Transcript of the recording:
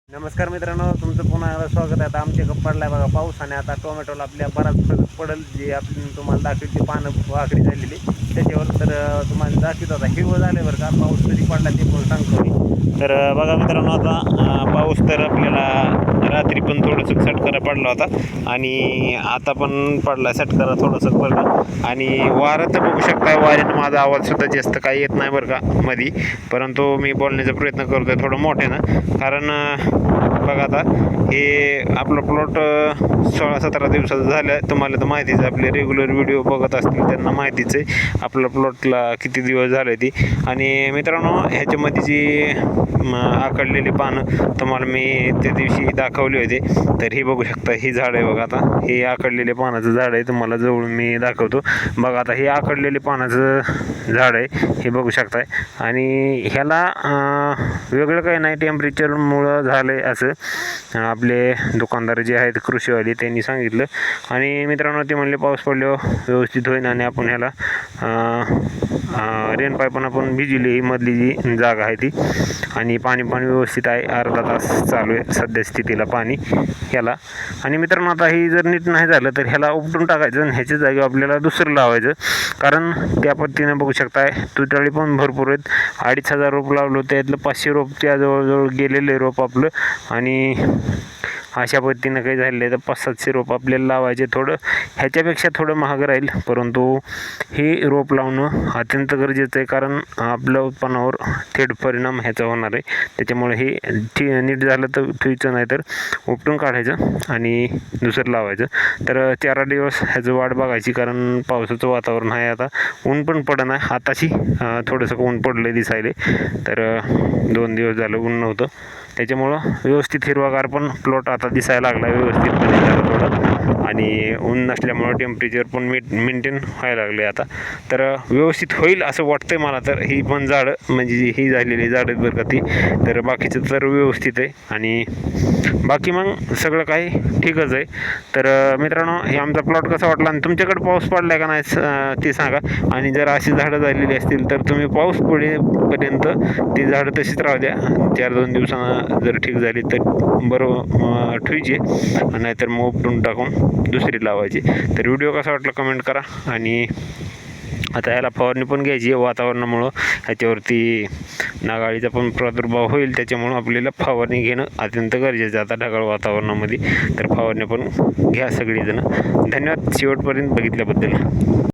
नमस्कार मित्रांनो, तुमचं पुन्हा एकदा स्वागत आहे. आता आमच्याकडे पडलाय बघा पाऊस आणि आता टोमॅटोला आपल्या बराच फरक पडेल. जे आपण तुम्हाला दाखवते पानं वाकडी झालेली त्याच्यावर तर तुम्हाला दाखवत आता हिरवं झालं बरं का. पाऊस कधी पडला ते पण सांगतो मी. तर बघा मित्रांनो, आता पाऊस तर आपल्याला रात्री पण थोडंसं सटकरा पडला होता आणि आता पण पडला सटकरा थोडंसं पडला. आणि वारं तर बघू शकता, वाऱ्यानं माझा आवाजसुद्धा जास्त काही येत नाही बरं का मध्ये, परंतु मी बोलण्याचा प्रयत्न करतो आहे थोडं मोठ्यानं. कारण बघा आता हे आपलं प्लॉट 16-17 दिवसाचं झालं. तुम्हाला तर माहितीच, आपले रेग्युलर व्हिडिओ बघत असतील त्यांना माहितीच आहे आपल्या प्लॉटला किती दिवस झाले ती. आणि मित्रांनो, ह्याच्यामध्ये जी आकडलेली पानं तुम्हाला मी त्या दिवशी दाखवली होती, तर हे बघू शकता, ही झाड आहे बघा. आता हे आकडलेले पानाचं झाड आहे, तुम्हाला जवळून मी दाखवतो बघा. आता हे आकडलेले पानाचं झाड आहे, हे बघू शकताय. आणि ह्याला वेगळं काही नाही, टेम्परेचरमुळं झालं आहे असं आपले दुकानदार जे आहेत कृषीवाले त्यांनी सांगितलं. आणि मित्रांनो, ते म्हणले पाऊस पडल्यावर व्यवस्थित होईल आणि आपण ह्याला रेन पाईपनं आपण भिजली ही मधली जी जागा आहे ती. आणि पाणी व्यवस्थित आहे, अर्धा तास चालू आहे सध्या स्थितीला पाणी ह्याला. आणि मित्रांनो, आता ही जर नीट नाही झालं तर ह्याला उपटून टाकायचं आणि ह्याच्या जागी आपल्याला दुसरं लावायचं. कारण त्या पद्धतीनं बघू शकताय तुटाळी पण भरपूर आहेत. 2,500 रोप लावलं, त्यातलं 500 रोप त्या जवळजवळ गेलेले रोप आपलं. आणि अशा पद्धतीनं काही झालेलं आहे तर 500-700 रोप आपल्याला लावायचे. थोडं ह्याच्यापेक्षा थोडं महाग राहील, परंतु हे रोप लावणं अत्यंत गरजेचं आहे. कारण आपल्या उत्पन्नावर थेट परिणाम ह्याचा होणार आहे. त्याच्यामुळे हे नीट झालं तर ठेवायचं, नाही तर उपटून काढायचं आणि दुसरं लावायचं. तर 4 दिवस ह्याचं वाट बघायची, कारण पावसाचं वातावरण आहे. आता ऊन पण पडत नाही, आताशी थोडंसं ऊन पडलं दिसायले. तर 2 दिवस झालं ऊन नव्हतं, त्याच्यामुळं व्यवस्थित हिरवागार पण प्लॉट आता दिसायला लागला व्यवस्थितपणे झालं थोडं. आणि ऊन नसल्यामुळं टेम्परेचर पण मेंटेन व्हायला लागले आता. तर व्यवस्थित होईल असं वाटतंय मला. तर ही पण झाडं म्हणजे ही झालेली झाडं बरं का ती, तर बाकीचं तर व्यवस्थित आहे आणि बाकी मग सगळं काही ठीकच आहे. तर मित्रांनो, हे आमचा प्लॉट कसा वाटला आणि तुमच्याकडे पाऊस पडला आहे का नाही ते सांगा. आणि जर अशी झाडं झालेली असतील तर तुम्ही पाऊस पडेपर्यंत ती झाडं तशीच राहू द्या. 4-2 दिवसांना जर ठीक झाली तर बरोबर ठेवायची, नाहीतर मग उपटून टाकून दुसरी लावायची. तर व्हिडिओ कसा वाटला कमेंट करा. आणि आता याला फवारणी पण घ्यायची आहे वातावरणामुळं. ह्याच्यावरती नागाळीचा पण प्रादुर्भाव होईल, त्याच्यामुळं आपल्याला फवारणी घेणं अत्यंत गरजेचं आहे आता ढगाळ वातावरणामध्ये. तर फवारणी पण घ्या सगळीजणं. धन्यवाद शेवटपर्यंत बघितल्याबद्दल.